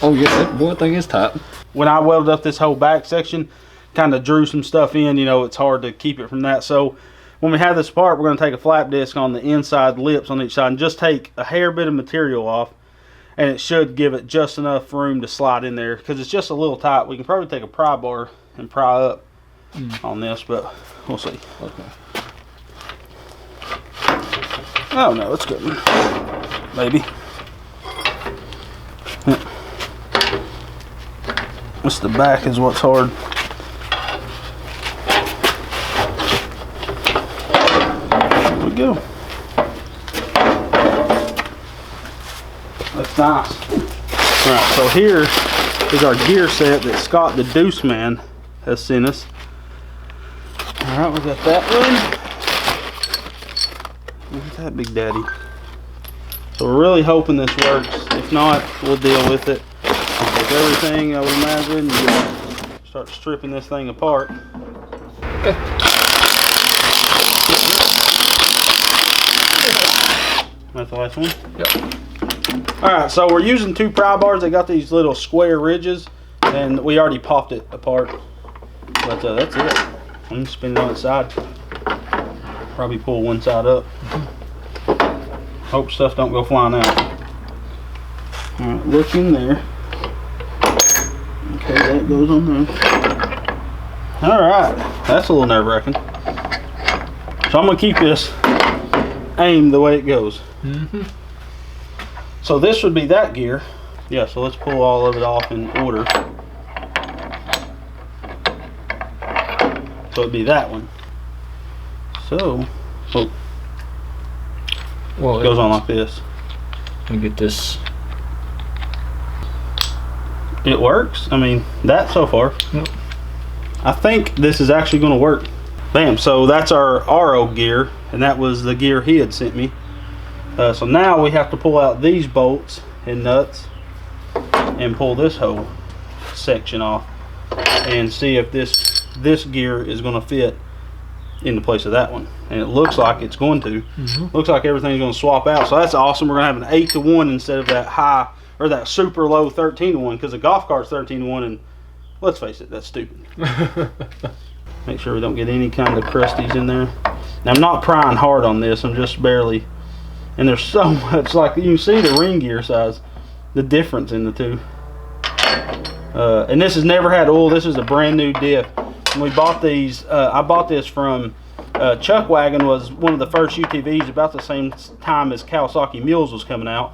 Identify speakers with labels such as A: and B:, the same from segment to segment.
A: Oh yeah, that boy thing is tight.
B: When I welded up this whole back section, kind of drew some stuff in, you know, it's hard to keep it from that. So when we have this apart, we're going to take a flap disc on the inside lips on each side and just take a hair bit of material off, and it should give it just enough room to slide in there because it's just a little tight. We can probably take a pry bar and pry up on this, but we'll see.
A: Okay.
B: Oh no, it's good. Maybe. It's the back is what's hard. There we go. That's nice. Alright, so here is our gear set that Scott the Deuce Man has sent us. Alright, we got that one. Look at that big daddy. So we're really hoping this works. If not, we'll deal with it. With everything, I would imagine, you start stripping this thing apart.
A: Okay.
B: That's the last one?
A: Yep.
B: Alright, so we're using 2 pry bars. They got these little square ridges, and we already popped it apart. But that's it. I'm going to spin it on its side. Probably pull one side up. Hope stuff don't go flying out. Alright, look in there. Okay, that goes on there. Alright, that's a little nerve-wracking. So I'm going to keep this aimed the way it goes. So this would be that gear. Yeah, so let's pull all of it off in order. So it'd be that one. So, oh,
A: Well,
B: it goes on like this.
A: Let me get this.
B: It works. I mean, that so far.
A: Yep.
B: I think this is actually going to work. Bam. So that's our RO gear, and that was the gear he had sent me. So now we have to pull out these bolts and nuts and pull this whole section off and see if this gear is going to fit in the place of that one. And it looks like it's going to. Looks like everything's going to swap out. So that's awesome. We're going to have an 8-to-1 instead of that high or that super low 13-to-1, because the golf cart's 13-to-1, and let's face it, that's stupid. Make sure we don't get any kind of crusties in there. Now, I'm not prying hard on this. I'm just barely. And there's so much, like you can see the ring gear size, the difference in the two. And this has never had oil. This is a brand new diff. When we bought these, I bought this from Chuck Wagon, was one of the first UTVs about the same time as Kawasaki Mules was coming out.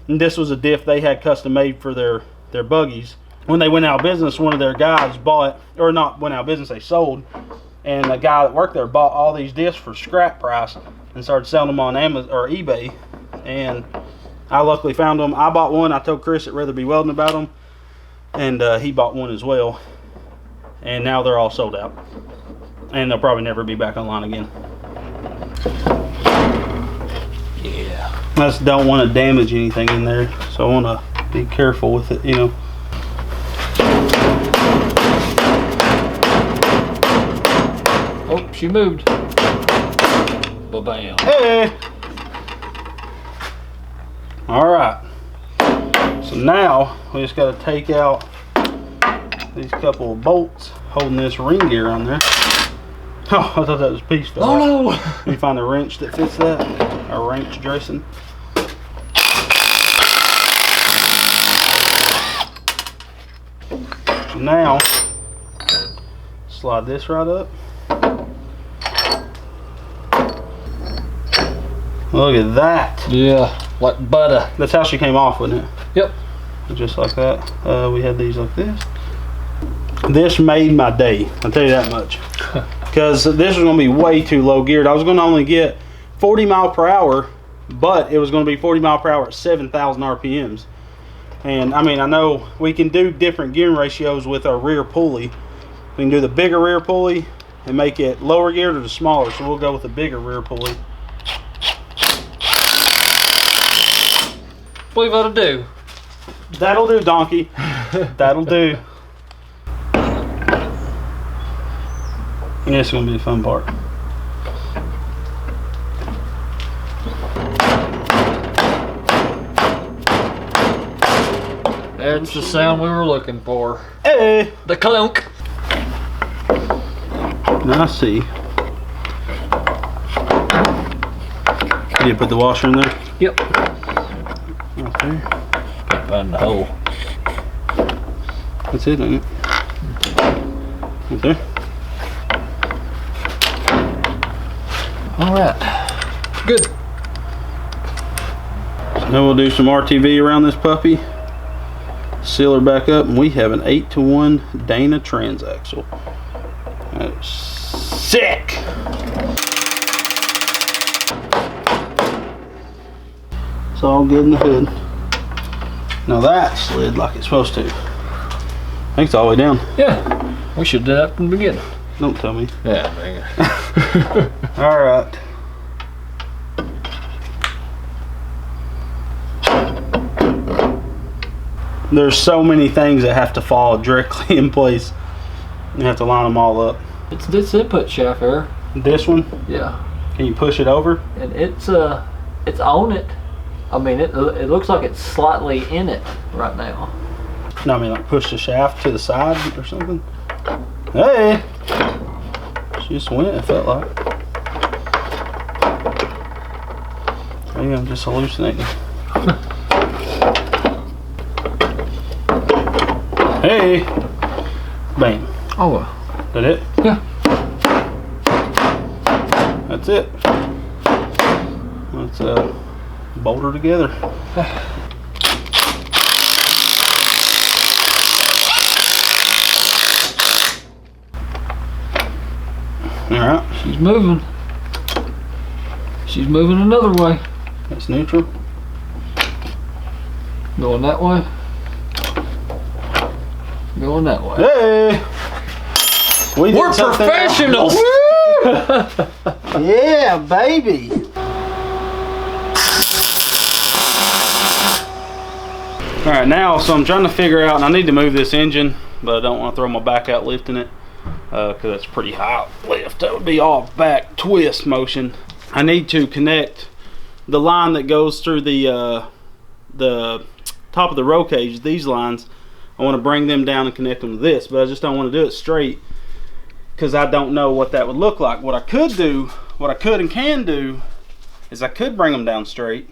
B: And this was a diff they had custom made for their buggies. When they went out of business, one of their guys bought, or not went out of business, they sold. And a guy that worked there bought all these diffs for scrap price and started selling them on Amazon or eBay. And I luckily found them. I bought one. I told Chris at 𝑉𝒐𝒐 about them, and he bought one as well. And now they're all sold out, and they'll probably never be back online again.
A: Yeah.
B: I just don't want to damage anything in there, so I want to be careful with it, you know.
A: Oh, she moved. Ba-bam.
B: Hey! Alright. So now, we just got to take out these couple of bolts holding this ring gear on there. Oh, I thought that was a piece fell out.
A: Oh no!
B: Let me find a wrench that fits that. A wrench dressing. So now, slide this right up. Look at that.
A: Yeah, like butter.
B: That's how she came off, wasn't it?
A: Yep.
B: Just like that. We had these like this. This made my day, I'll tell you that much. Because this was going to be way too low geared. I was going to only get 40 mile per hour, but it was going to be 40 mile per hour at 7,000 RPMs. And I mean, I know we can do different gearing ratios with our rear pulley. We can do the bigger rear pulley and make it lower geared or the smaller. So we'll go with the bigger rear pulley.
A: Believe that'll do.
B: That'll do, donkey. That'll do. And this is going to be the fun part.
A: That's the sound we were looking for.
B: Hey!
A: The clunk.
B: Now I see. Did you put the washer in there?
A: Yep.
B: Right there.
A: Find the hole.
B: That's it, ain't it? Right there.
A: All right. Good.
B: So now we'll do some RTV around this puppy. Seal her back up, and we have an 8-to-1 Dana transaxle. That's sick! It's all good in the hood. Now that slid like it's supposed to. I think it's all the way down.
A: Yeah. We should do that from the beginning.
B: Don't tell me.
A: Yeah, man.
B: Alright. There's so many things that have to fall directly in place. You have to line them all up.
A: It's this input shaft here.
B: This one,
A: Yeah.
B: can you push it over?
A: And it's on it. I mean, it looks like it's slightly in it right now.
B: No, I mean like push the shaft to the side or something. Hey! She just went, it felt like. Maybe I'm just hallucinating. Hey! Bam.
A: Oh well.
B: That it?
A: Yeah.
B: That's it. Let's bolt her together. Alright.
A: She's moving. She's moving another way.
B: That's neutral.
A: Going that way. Going that way.
B: Hey!
A: We're professionals!
B: Yeah, baby! Alright, now, so I'm trying to figure out, and I need to move this engine, but I don't want to throw my back out lifting it, because that's pretty high lift. That would be all back twist motion. I need to connect the line that goes through the top of the roll cage, these lines. I want to bring them down and connect them to this, but I just don't want to do it straight because I don't know what that would look like. What I could and can do is I could bring them down straight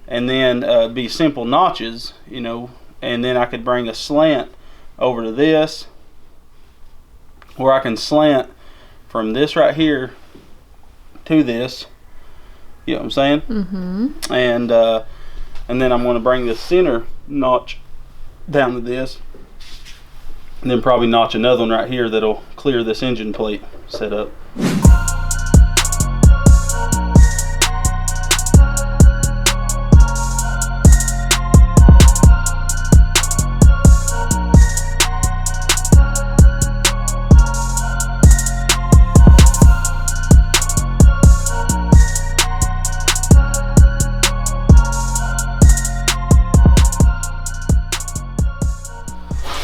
B: and then be simple notches, you know, and then I could bring a slant over to this where I can slant from this right here to this, you know what I'm saying? Mm-hmm. And then I'm going to bring the center notch down to this, and then probably notch another one right here that'll clear this engine plate setup.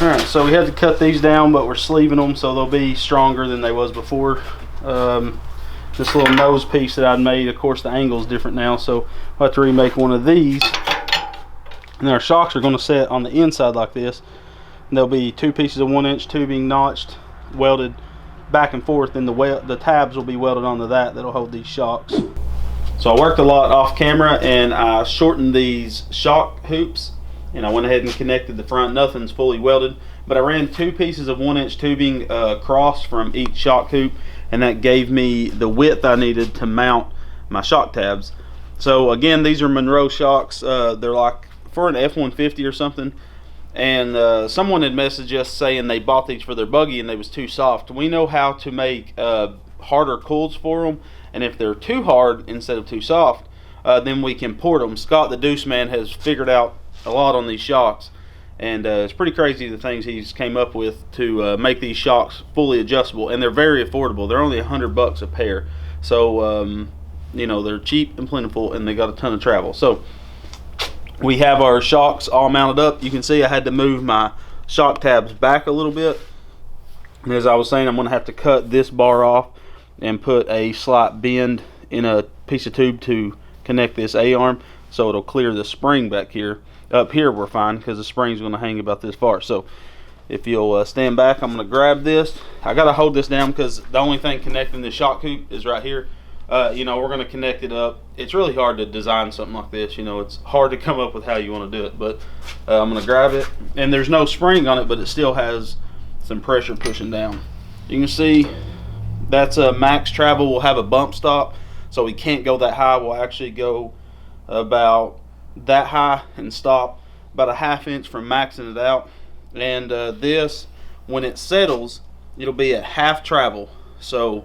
B: Alright, so we had to cut these down, but we're sleeving them so they'll be stronger than they was before. This little nose piece that I'd made, of course the angle is different now, so I'll have to remake one of these. And our shocks are going to set on the inside like this. And there'll be 2 pieces of 1-inch tubing notched, welded back and forth, and the tabs will be welded onto that'll hold these shocks. So I worked a lot off camera and I shortened these shock hoops. And I went ahead and connected the front. Nothing's fully welded, but I ran 2 pieces of 1-inch tubing across from each shock hoop, and that gave me the width I needed to mount my shock tabs. So again, these are Monroe Shocks. They're like for an F-150 or something, and someone had messaged us saying they bought these for their buggy and they was too soft. We know how to make harder coils for them, and if they're too hard instead of too soft, then we can port them. Scott the Deuce Man has figured out a lot on these shocks, and it's pretty crazy the things he's came up with to make these shocks fully adjustable, and they're very affordable. They're only $100 a pair, so you know, they're cheap and plentiful, and they got a ton of travel. So we have our shocks all mounted up. You can see I had to move my shock tabs back a little bit, and as I was saying, I'm going to have to cut this bar off and put a slight bend in a piece of tube to connect this A-arm so it'll clear the spring back here. Up here we're fine because the spring's going to hang about this far. So if you'll stand back, I'm going to grab this. I got to hold this down because the only thing connecting the shock hoop is right here. You know, we're going to connect it up. It's really hard to design something like this. You know, it's hard to come up with how you want to do it. But I'm going to grab it. And there's no spring on it, but it still has some pressure pushing down. You can see that's a max travel. We'll have a bump stop, so we can't go that high. We'll actually go about that high and stop about a 1/2 inch from maxing it out. And this, when it settles, it'll be at half travel. So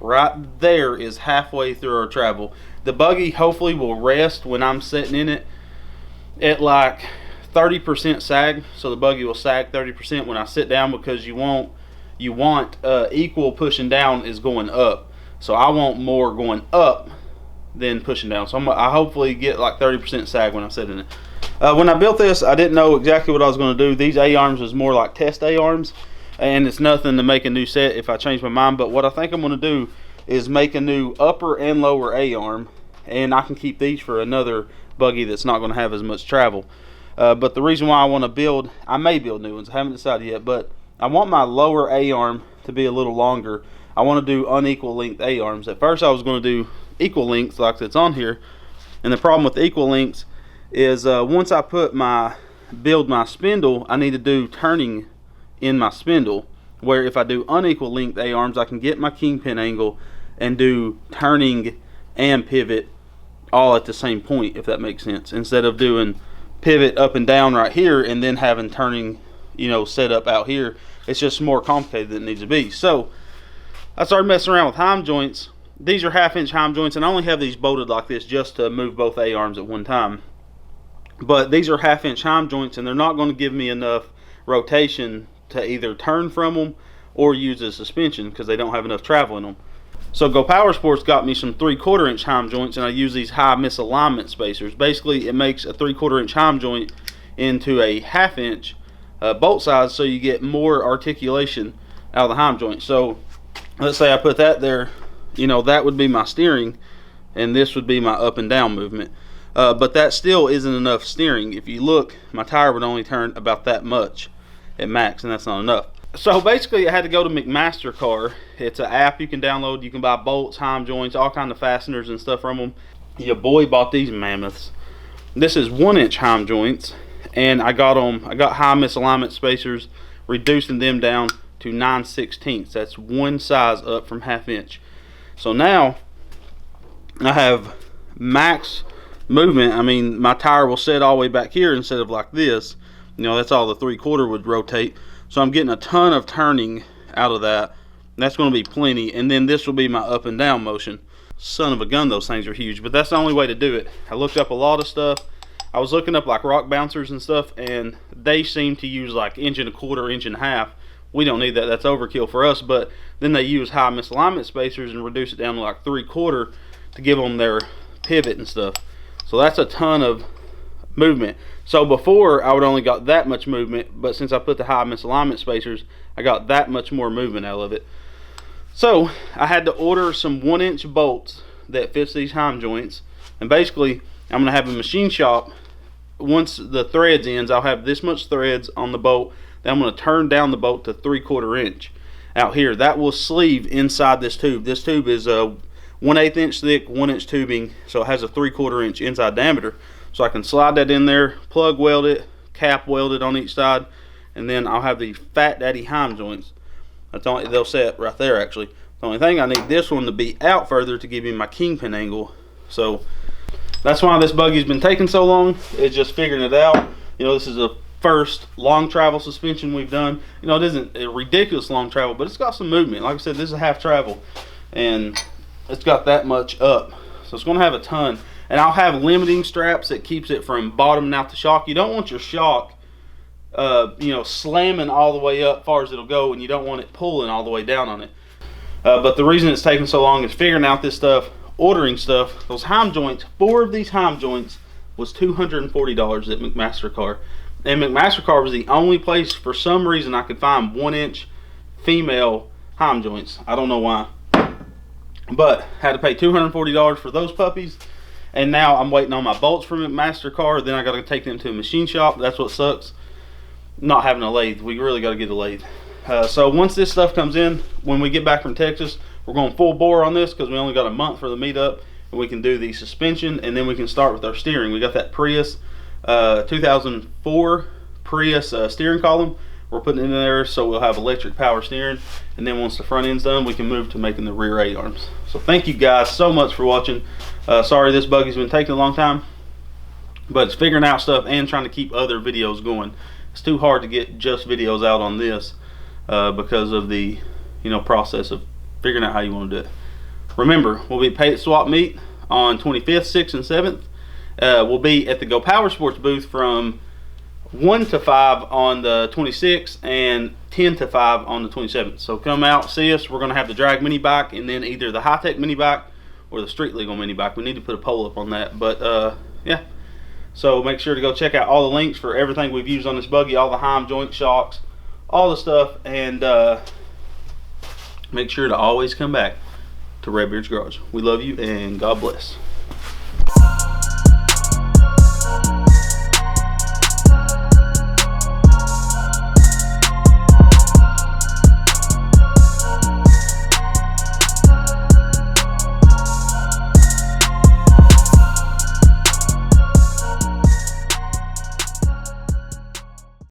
B: right there is halfway through our travel. The buggy hopefully will rest when I'm sitting in it at like 30% sag. So the buggy will sag 30% when I sit down, because you want equal pushing down is going up. So I want more going up than pushing down. So I hopefully get like 30% sag when I'm sitting in it. When I built this, I didn't know exactly what I was going to do. These A-arms was more like test A-arms, and it's nothing to make a new set if I change my mind. But what I think I'm going to do is make a new upper and lower A-arm, and I can keep these for another buggy that's not going to have as much travel. But the reason why I want to build, I may build new ones, I haven't decided yet, but I want my lower A-arm to be a little longer. I want to do unequal length A-arms. At first I was going to do equal lengths like it's on here, and the problem with equal lengths is once I build my spindle, I need to do turning in my spindle, where if I do unequal length A-arms, I can get my kingpin angle and do turning and pivot all at the same point, if that makes sense, instead of doing pivot up and down right here and then having turning, you know, set up out here. It's just more complicated than it needs to be. So I started messing around with Heim joints. These are 1/2 inch Heim joints, and I only have these bolted like this just to move both A-arms at one time. But these are 1/2 inch Heim joints, and they're not going to give me enough rotation to either turn from them or use as suspension, because they don't have enough travel in them. So Go Power Sports got me some 3/4 inch Heim joints, and I use these high misalignment spacers. Basically, it makes a 3/4 inch Heim joint into a 1/2 inch bolt size, so you get more articulation out of the Heim joint. So let's say I put that there, you know, that would be my steering, and this would be my up and down movement. But that still isn't enough steering. If you look, my tire would only turn about that much at max, and that's not enough. So basically I had to go to 𝒔mastercar. It's an app you can download. You can buy bolts, Heim joints, all kind of fasteners and stuff from them. Your boy bought these mammoths. This is 1 inch Heim joints, and I got high misalignment spacers, reducing them down to 9/16. That's one size up from 1/2 inch. So now I have max movement. I mean, my tire will set all the way back here instead of like this. You know, that's all the 3/4 would rotate. So I'm getting a ton of turning out of that. That's going to be plenty. And then this will be my up and down motion. Son of a gun, those things are huge, but that's the only way to do it. I looked up a lot of stuff. I was looking up like rock bouncers and stuff, and they seem to use like 1.25 inch, 1.5 inch. We don't need that. That's overkill for us. But then they use high misalignment spacers and reduce it down to like 3/4 to give them their pivot and stuff. So that's a ton of movement. So before I would only got that much movement, but since I put the high misalignment spacers, I got that much more movement out of it. So I had to order some 1 inch bolts that fits these Heim joints, and basically I'm going to have a machine shop. Once the threads ends, I'll have this much threads on the bolt. Then I'm going to turn down the bolt to 3/4 inch out here. That will sleeve inside this tube. This tube is 1/8 inch thick, 1 inch tubing, so it has a 3/4 inch inside diameter. So I can slide that in there, plug weld it, cap weld it on each side, and then I'll have the Fat Daddy Heim joints. That's only, they'll set right there actually. The only thing, I need this one to be out further to give me my kingpin angle. So that's why this buggy's been taking so long. It's just figuring it out. You know, this is a first long travel suspension we've done. You know, it isn't a ridiculous long travel, but it's got some movement. Like I said, this is a half travel, and it's got that much up. So it's going to have a ton. And I'll have limiting straps that keeps it from bottoming out the shock. You don't want your shock, you know, slamming all the way up far as it'll go, and you don't want it pulling all the way down on it. But the reason it's taking so long is figuring out this stuff, ordering stuff. Those Heim joints, 4 of these Heim joints was $240 at 𝒔mastercar. And 𝒔mastercar was the only place for some reason I could find 1 inch female Heim joints. I don't know why. But had to pay $240 for those puppies. And now I'm waiting on my bolts from MasterCard. Then I got to take them to a machine shop. That's what sucks, not having a lathe. We really got to get a lathe. So once this stuff comes in, when we get back from Texas, we're going full bore on this because we only got a month for the meetup, and we can do the suspension, and then we can start with our steering. We got that Prius 2004 Prius steering column. We're putting it in there so we'll have electric power steering, and then once the front end's done, we can move to making the rear A-arms. So thank you guys so much for watching. Sorry this buggy's been taking a long time, but it's figuring out stuff and trying to keep other videos going. It's too hard to get just videos out on this because of the process of figuring out how you want to do it. Remember, we'll be at Paid Swap Meet on 25th, 6th, and 7th. We'll be at the Go Power Sports booth from 1 to 5 on the 26th and 10 to 5 on the 27th. So come out, see us. We're going to have the drag mini bike, and then either the high-tech mini bike or the street legal mini bike. We need to put a poll up on that, but yeah. So make sure to go check out all the links for everything we've used on this buggy, all the Heim Joint shocks, all the stuff, and make sure to always come back to Redbeard's Garage. We love you, and God bless.